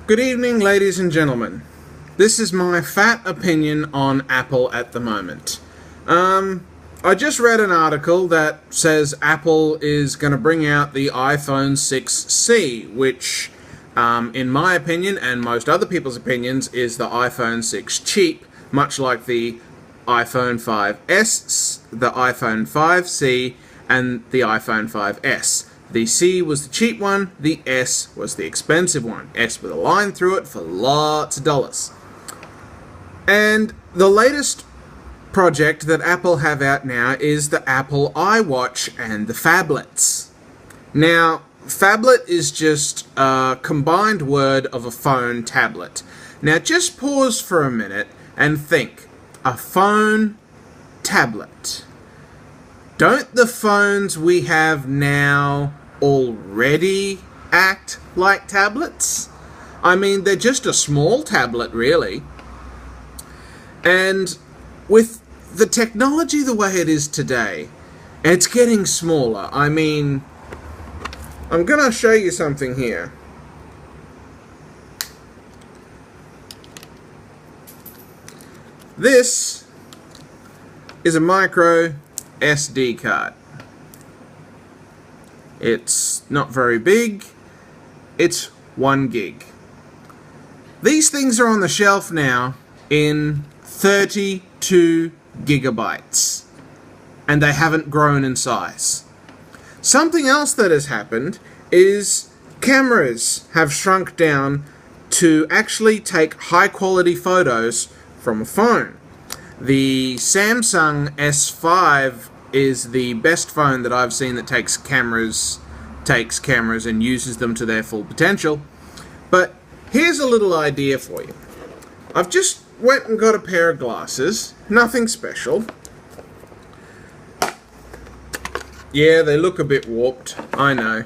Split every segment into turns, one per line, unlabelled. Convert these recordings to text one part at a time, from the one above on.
Good evening, ladies and gentlemen. This is my fat opinion on Apple at the moment. I just read an article that says Apple is going to bring out the iPhone 6C, which, in my opinion and most other people's opinions, is the iPhone 6 cheap, much like the iPhone 5S, the iPhone 5C, and the iPhone 5S. The C was the cheap one, the S was the expensive one. S with a line through it for lots of dollars. And the latest project that Apple have out now is the Apple iWatch and the phablets. Now, phablet is just a combined word of a phone tablet. Now, just pause for a minute and think. A phone tablet. Don't the phones we have now already act like tablets? I mean, they're just a small tablet, really. And with the technology the way it is today, it's getting smaller. I mean, I'm going to show you something here. This is a micro SD card. It's not very big. It's 1 gig. These things are on the shelf now in 32 gigabytes. And they haven't grown in size. Something else that has happened is cameras have shrunk down to actually take high quality photos from a phone. The Samsung S5 is the best phone that I've seen that takes cameras and uses them to their full potential. But here's a little idea for you. I've just went and got a pair of glasses, nothing special. Yeah, they look a bit warped, I know.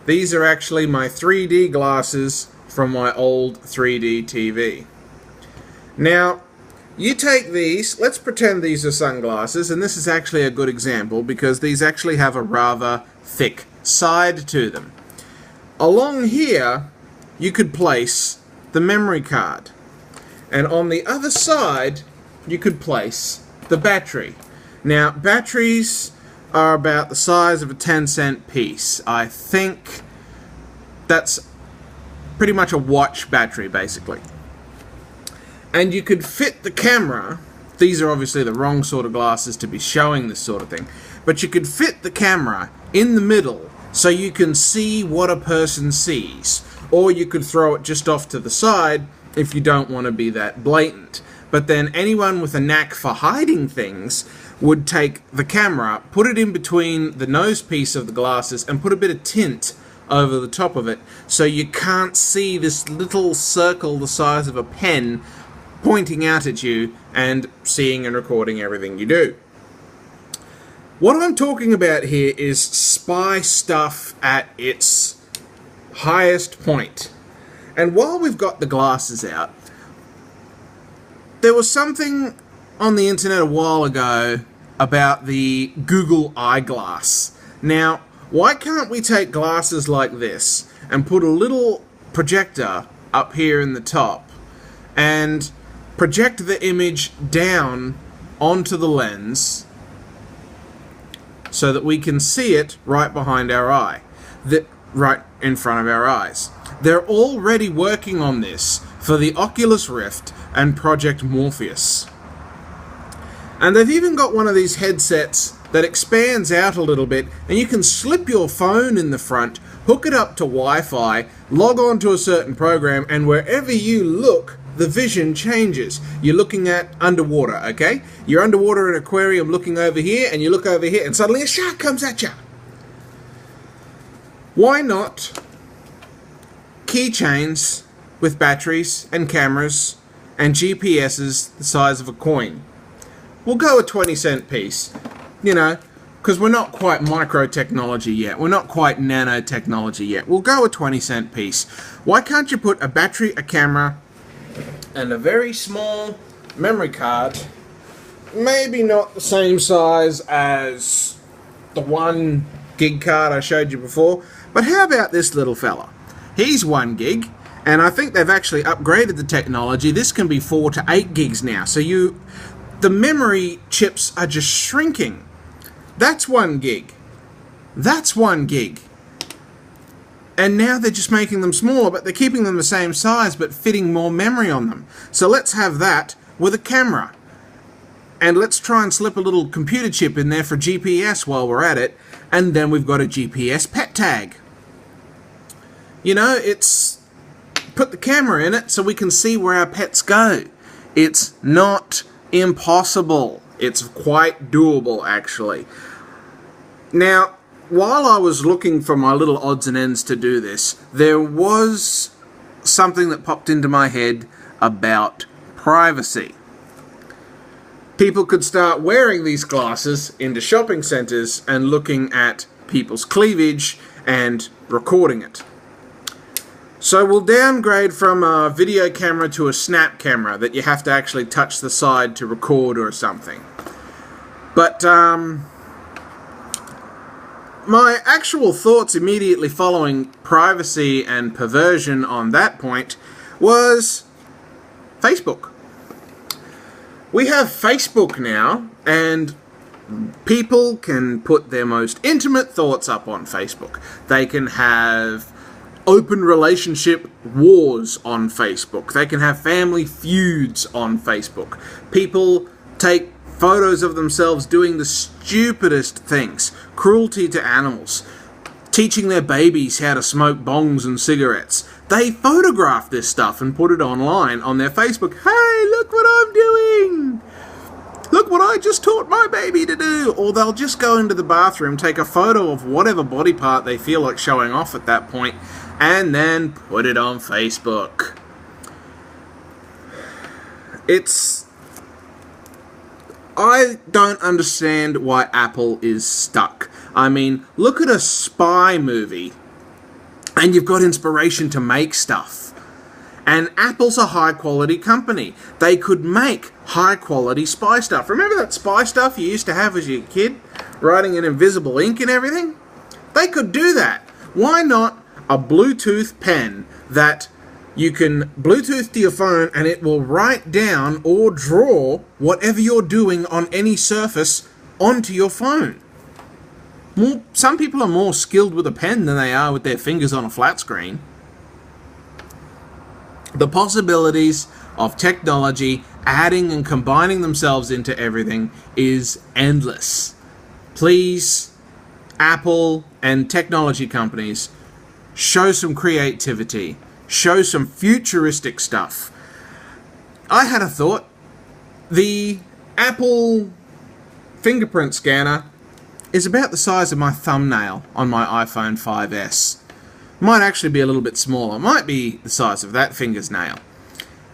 These are actually my 3D glasses from my old 3D TV. Now, you take these, let's pretend these are sunglasses, and this is actually a good example because these actually have a rather thick side to them. Along here, you could place the memory card. And on the other side, you could place the battery. Now, batteries are about the size of a 10-cent piece. I think that's pretty much a watch battery, basically. And you could fit the camera, these are obviously the wrong sort of glasses to be showing this sort of thing, but you could fit the camera in the middle so you can see what a person sees. Or you could throw it just off to the side if you don't want to be that blatant. But then anyone with a knack for hiding things would take the camera, put it in between the nose piece of the glasses, and put a bit of tint over the top of it so you can't see this little circle the size of a pen pointing out at you and seeing and recording everything you do. What I'm talking about here is spy stuff at its highest point. And while we've got the glasses out, there was something on the internet a while ago about the Google Eyeglass. Now, why can't we take glasses like this and put a little projector up here in the top and project the image down onto the lens so that we can see it right behind our eye, right in front of our eyes. They're already working on this for the Oculus Rift and Project Morpheus. And they've even got one of these headsets that expands out a little bit, and you can slip your phone in the front, hook it up to Wi-Fi, log on to a certain program, and wherever you look, the vision changes. You're looking at underwater, okay? You're underwater in an aquarium looking over here, and you look over here, and suddenly a shark comes at you. Why not keychains with batteries and cameras and GPSs the size of a coin? We'll go a 20-cent piece, you know, because we're not quite micro-technology yet. We're not quite nanotechnology yet. We'll go a 20-cent piece. Why can't you put a battery, a camera, and a very small memory card, maybe not the same size as the 1 gig card I showed you before, but how about this little fella? He's 1 gig, And I think they've actually upgraded the technology. This can be 4 to 8 gigs now. So the memory chips are just shrinking. That's 1 gig. That's 1 gig. And now they're just making them smaller, but they're keeping them the same size, but fitting more memory on them. So let's have that with a camera. And let's try and slip a little computer chip in there for GPS while we're at it. And then we've got a GPS pet tag. You know, it's put the camera in it so we can see where our pets go. It's not impossible. It's quite doable, actually. Now, while I was looking for my little odds and ends to do this, there was something that popped into my head about privacy. People could start wearing these glasses into shopping centres and looking at people's cleavage and recording it. So we'll downgrade from a video camera to a snap camera that you have to actually touch the side to record or something. But my actual thoughts immediately following privacy and perversion on that point was Facebook. We have Facebook now, and people can put their most intimate thoughts up on Facebook. They can have open relationship wars on Facebook. They can have family feuds on Facebook. People take photos of themselves doing the stupidest things. Cruelty to animals. Teaching their babies how to smoke bongs and cigarettes. They photograph this stuff and put it online on their Facebook. Hey, look what I'm doing! Look what I just taught my baby to do! Or they'll just go into the bathroom, take a photo of whatever body part they feel like showing off at that point, and then put it on Facebook. I don't understand why Apple is stuck. I mean, look at a spy movie, and you've got inspiration to make stuff. And Apple's a high-quality company. They could make high-quality spy stuff. Remember that spy stuff you used to have as a kid? Writing in invisible ink and everything? They could do that. Why not a Bluetooth pen that you can Bluetooth to your phone and it will write down or draw whatever you're doing on any surface onto your phone? Some people are more skilled with a pen than they are with their fingers on a flat screen. The possibilities of technology adding and combining themselves into everything is endless. Please, Apple and technology companies, show some creativity. Show some futuristic stuff. I had a thought. The Apple fingerprint scanner is about the size of my thumbnail on my iPhone 5S. Might actually be a little bit smaller. Might be the size of that finger's nail.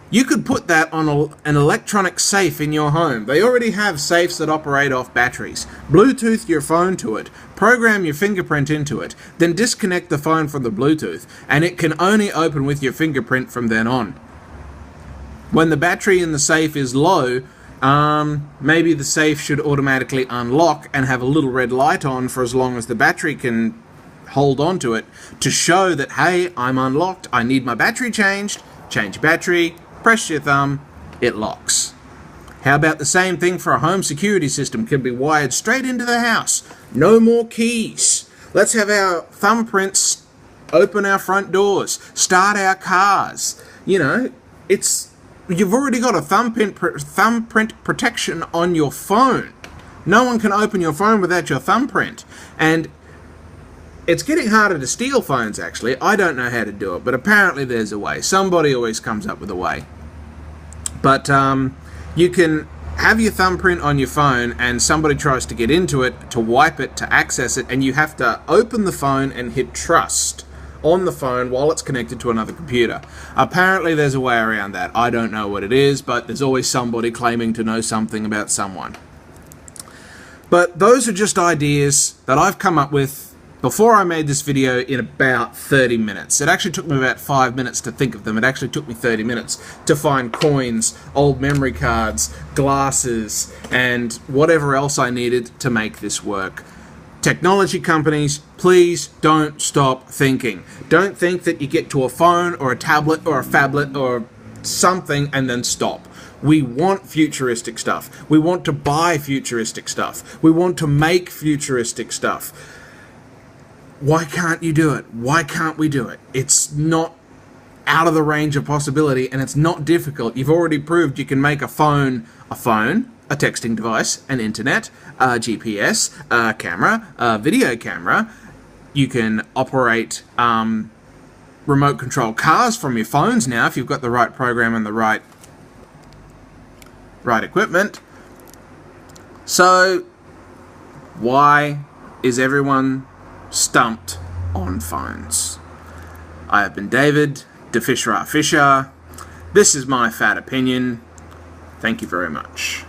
You could put that on an electronic safe in your home. They already have safes that operate off batteries. Bluetooth your phone to it, program your fingerprint into it, then disconnect the phone from the Bluetooth, and it can only open with your fingerprint from then on. When the battery in the safe is low, maybe the safe should automatically unlock and have a little red light on for as long as the battery can hold on to it to show that, hey, I'm unlocked, I need my battery changed. Change battery, press your thumb, it locks. How about the same thing for a home security system? Can be wired straight into the house. No more keys. Let's have our thumbprints open our front doors, start our cars. You know, you've already got a thumbprint protection on your phone. No one can open your phone without your thumbprint. And it's getting harder to steal phones, actually. I don't know how to do it, but apparently there's a way. Somebody always comes up with a way. But you can have your thumbprint on your phone and somebody tries to get into it, to wipe it, to access it, and you have to open the phone and hit trust on the phone while it's connected to another computer. Apparently there's a way around that. I don't know what it is, but there's always somebody claiming to know something about someone. But those are just ideas that I've come up with before I made this video in about 30 minutes. It actually took me about 5 minutes to think of them. It actually took me 30 minutes to find coins, old memory cards, glasses, and whatever else I needed to make this work. Technology companies, please don't stop thinking. Don't think that you get to a phone or a tablet or a phablet or something and then stop. We want futuristic stuff. We want to buy futuristic stuff. We want to make futuristic stuff. Why can't you do it? Why can't we do it? It's not out of the range of possibility, and it's not difficult. You've already proved you can make a phone, a texting device, an internet, a GPS, a camera, a video camera. You can operate remote control cars from your phones now if you've got the right program and the right equipment. So why is everyone stumped on phones? I have been David, DeFisher Fisher. This is my fat opinion. Thank you very much.